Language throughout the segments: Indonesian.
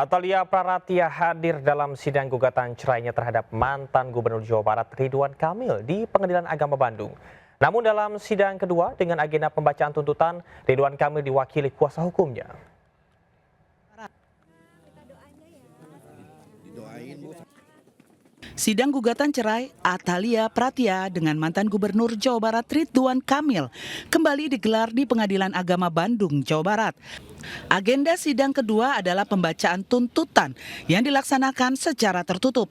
Atalia Praratia hadir dalam sidang gugatan cerainya terhadap mantan Gubernur Jawa Barat Ridwan Kamil di Pengadilan Agama Bandung. Namun dalam sidang kedua dengan agenda pembacaan tuntutan, Ridwan Kamil diwakili kuasa hukumnya. Sidang gugatan cerai Atalia Praratia dengan mantan Gubernur Jawa Barat Ridwan Kamil kembali digelar di Pengadilan Agama Bandung, Jawa Barat. Agenda sidang kedua adalah pembacaan tuntutan yang dilaksanakan secara tertutup.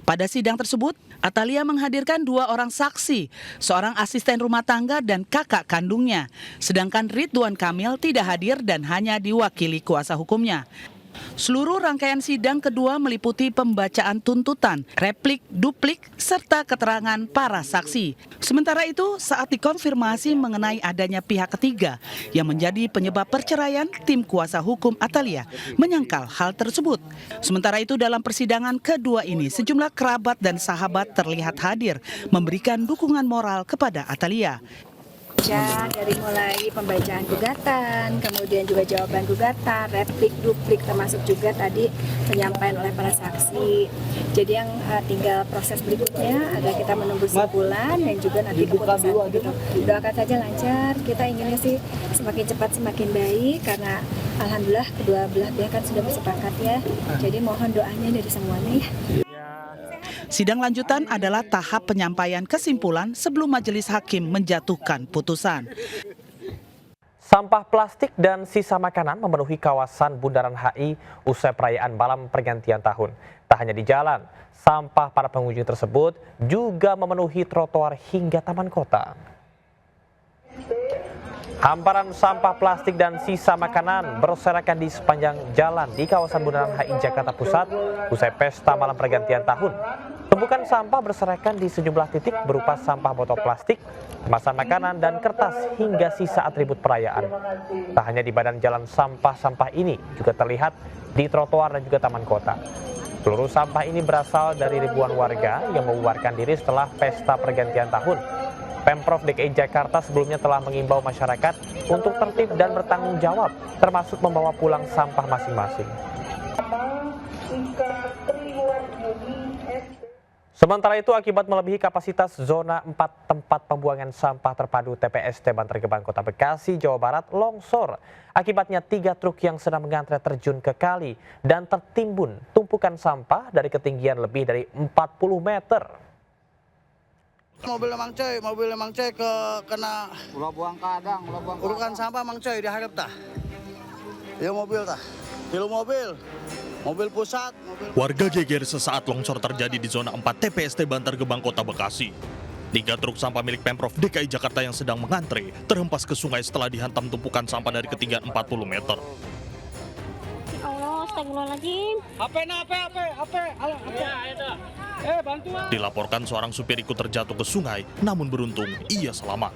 Pada sidang tersebut, Atalia menghadirkan 2 orang saksi, seorang asisten rumah tangga dan kakak kandungnya. Sedangkan Ridwan Kamil tidak hadir dan hanya diwakili kuasa hukumnya. Seluruh rangkaian sidang kedua meliputi pembacaan tuntutan, replik, duplik, serta keterangan para saksi. Sementara itu, saat dikonfirmasi mengenai adanya pihak ketiga yang menjadi penyebab perceraian, tim kuasa hukum Atalia menyangkal hal tersebut. Sementara itu, dalam persidangan kedua ini, sejumlah kerabat dan sahabat terlihat hadir memberikan dukungan moral kepada Atalia. Dari mulai pembacaan gugatan, kemudian juga jawaban gugatan, replik, duplik, termasuk juga tadi penyampaian oleh para saksi. Jadi yang tinggal proses berikutnya adalah kita menunggu simpulan dan juga nanti keputusan begitu. Doakan saja lancar, kita inginnya sih semakin cepat semakin baik karena alhamdulillah kedua belah pihak kan sudah bersepakat ya. Jadi mohon doanya dari semuanya ya. Sidang lanjutan adalah tahap penyampaian kesimpulan sebelum majelis hakim menjatuhkan putusan. Sampah plastik dan sisa makanan memenuhi kawasan Bundaran HI usai perayaan malam pergantian tahun. Tak hanya di jalan, sampah para pengunjung tersebut juga memenuhi trotoar hingga taman kota. Hamparan sampah plastik dan sisa makanan berserakan di sepanjang jalan di kawasan Bundaran HI Jakarta Pusat usai pesta malam pergantian tahun. Tumpukan sampah berserakan di sejumlah titik berupa sampah botol plastik, kemasan makanan, dan kertas hingga sisa atribut perayaan. Tak hanya di badan jalan sampah-sampah ini juga terlihat di trotoar dan juga taman kota. Seluruh sampah ini berasal dari ribuan warga yang membubarkan diri setelah pesta pergantian tahun. Pemprov DKI Jakarta sebelumnya telah mengimbau masyarakat untuk tertib dan bertanggung jawab, termasuk membawa pulang sampah masing-masing. Sementara itu, akibat melebihi kapasitas zona 4 tempat pembuangan sampah terpadu TPST Bantar Gebang Kota Bekasi, Jawa Barat longsor. Akibatnya 3 truk yang sedang mengantre terjun ke kali dan tertimbun tumpukan sampah dari ketinggian lebih dari 40 meter. Mobil emang coy kena ulah buang kadang, urukan sampah emang coy diharap tah. Ya mobil tah. Pilu mobil pusat. Warga geger sesaat longsor terjadi di zona 4 TPST Bantar Gebang Kota Bekasi. 3 truk sampah milik Pemprov DKI Jakarta yang sedang mengantre terhempas ke sungai setelah dihantam tumpukan sampah dari ketinggian 40 meter. Astagfirullahaladzim. Dilaporkan seorang supir ikut terjatuh ke sungai, namun beruntung ia selamat.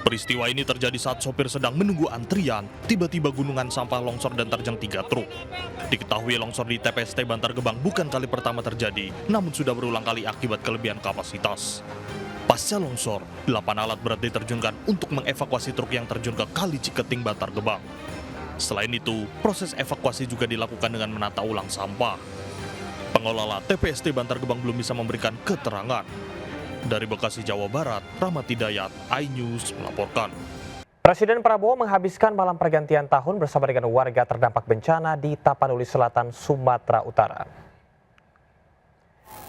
Peristiwa ini terjadi saat sopir sedang menunggu antrian, tiba-tiba gunungan sampah longsor dan terjang 3 truk. Diketahui longsor di TPST Bantar Gebang bukan kali pertama terjadi, namun sudah berulang kali akibat kelebihan kapasitas. Pasca longsor, 8 alat berat diterjunkan untuk mengevakuasi truk yang terjun ke Kali Ciketing Bantar Gebang. Selain itu, proses evakuasi juga dilakukan dengan menata ulang sampah. Pengelola TPST Bantar Gebang belum bisa memberikan keterangan. Dari Bekasi, Jawa Barat, Rahmat Hidayat, iNews melaporkan. Presiden Prabowo menghabiskan malam pergantian tahun bersama dengan warga terdampak bencana di Tapanuli Selatan, Sumatera Utara.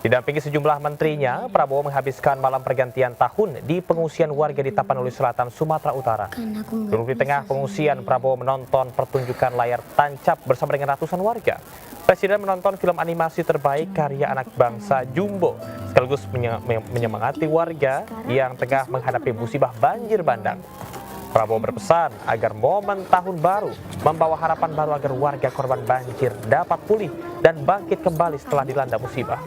Didampingi sejumlah menterinya, Prabowo menghabiskan malam pergantian tahun di pengungsian warga di Tapanuli Selatan, Sumatera Utara. Duduk di tengah pengungsian, Prabowo menonton pertunjukan layar tancap bersama dengan ratusan warga. Presiden menonton film animasi terbaik karya anak bangsa Jumbo, sekaligus menyemangati warga yang tengah menghadapi musibah banjir bandang. Prabowo berpesan agar momen tahun baru membawa harapan baru agar warga korban banjir dapat pulih dan bangkit kembali setelah dilanda musibah.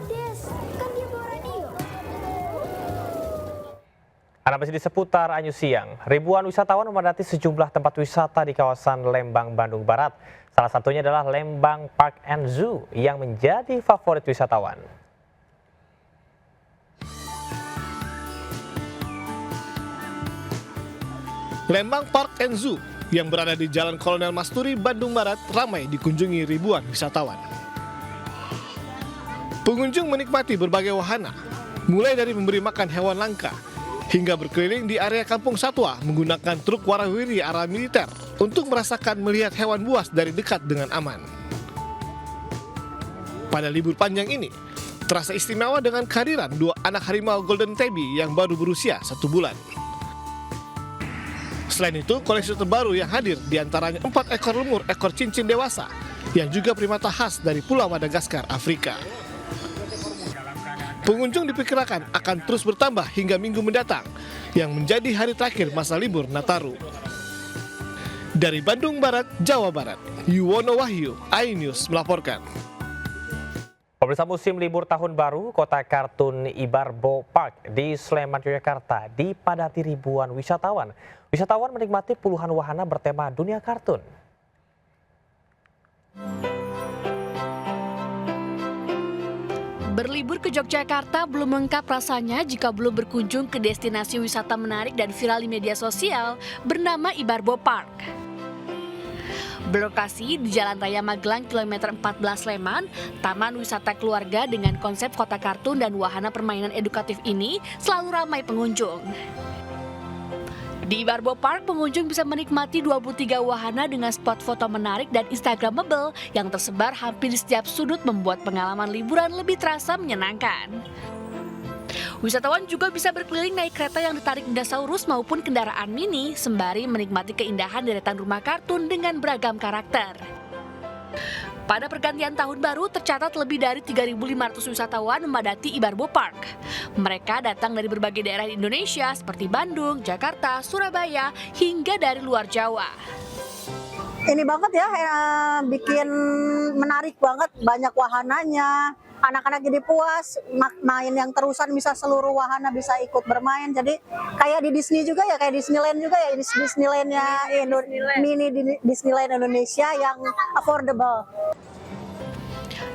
Anda masih di seputar Anyus Siang. Ribuan wisatawan memadati sejumlah tempat wisata di kawasan Lembang, Bandung Barat. Salah satunya adalah Lembang Park and Zoo yang menjadi favorit wisatawan. Lembang Park and Zoo yang berada di Jalan Kolonel Masturi, Bandung Barat, ramai dikunjungi ribuan wisatawan. Pengunjung menikmati berbagai wahana, mulai dari memberi makan hewan langka, hingga berkeliling di area kampung satwa menggunakan truk warawiri ala militer untuk merasakan melihat hewan buas dari dekat dengan aman. Pada libur panjang ini, terasa istimewa dengan kehadiran 2 anak harimau Golden Tabby yang baru berusia 1 bulan. Selain itu, koleksi terbaru yang hadir diantaranya 4 ekor lemur ekor cincin dewasa yang juga primata khas dari Pulau Madagaskar, Afrika. Pengunjung diperkirakan akan terus bertambah hingga minggu mendatang, yang menjadi hari terakhir masa libur Nataru. Dari Bandung Barat, Jawa Barat, Yuwono Wahyu, iNews melaporkan. Pemirsa, musim libur tahun baru, kota kartun Ibarbo Park di Sleman, Yogyakarta dipadati ribuan wisatawan. Wisatawan menikmati puluhan wahana bertema dunia kartun. Berlibur ke Yogyakarta belum lengkap rasanya jika belum berkunjung ke destinasi wisata menarik dan viral di media sosial bernama Ibarbo Park. Berlokasi di Jalan Raya Magelang kilometer 14 Sleman, taman wisata keluarga dengan konsep kota kartun dan wahana permainan edukatif ini selalu ramai pengunjung. Di Ibarbo Park, pengunjung bisa menikmati 23 wahana dengan spot foto menarik dan instagramable yang tersebar hampir di setiap sudut, membuat pengalaman liburan lebih terasa menyenangkan. Wisatawan juga bisa berkeliling naik kereta yang ditarik dinosaurus maupun kendaraan mini, sembari menikmati keindahan deretan rumah kartun dengan beragam karakter. Pada pergantian tahun baru, tercatat lebih dari 3.500 wisatawan memadati Ibarbo Park. Mereka datang dari berbagai daerah di Indonesia seperti Bandung, Jakarta, Surabaya, hingga dari luar Jawa. Ini banget ya, bikin menarik banget, banyak wahananya. Anak-anak jadi puas, main yang terusan bisa seluruh wahana bisa ikut bermain. Jadi kayak di Disney juga ya, kayak Disneyland juga ya, Disneylandnya mini Disneyland Indonesia yang affordable.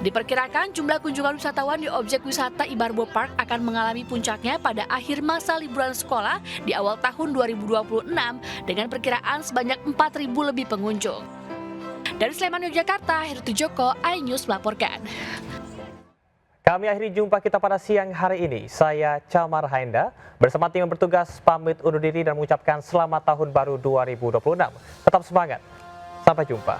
Diperkirakan jumlah kunjungan wisatawan di objek wisata Ibarbo Park akan mengalami puncaknya pada akhir masa liburan sekolah di awal tahun 2026 dengan perkiraan sebanyak 4.000 lebih pengunjung. Dari Sleman, Yogyakarta, Heruti Joko, iNews melaporkan. Kami akhiri jumpa kita pada siang hari ini. Saya Camar Haenda bersama tim yang bertugas pamit undur diri dan mengucapkan selamat tahun baru 2026. Tetap semangat. Sampai jumpa.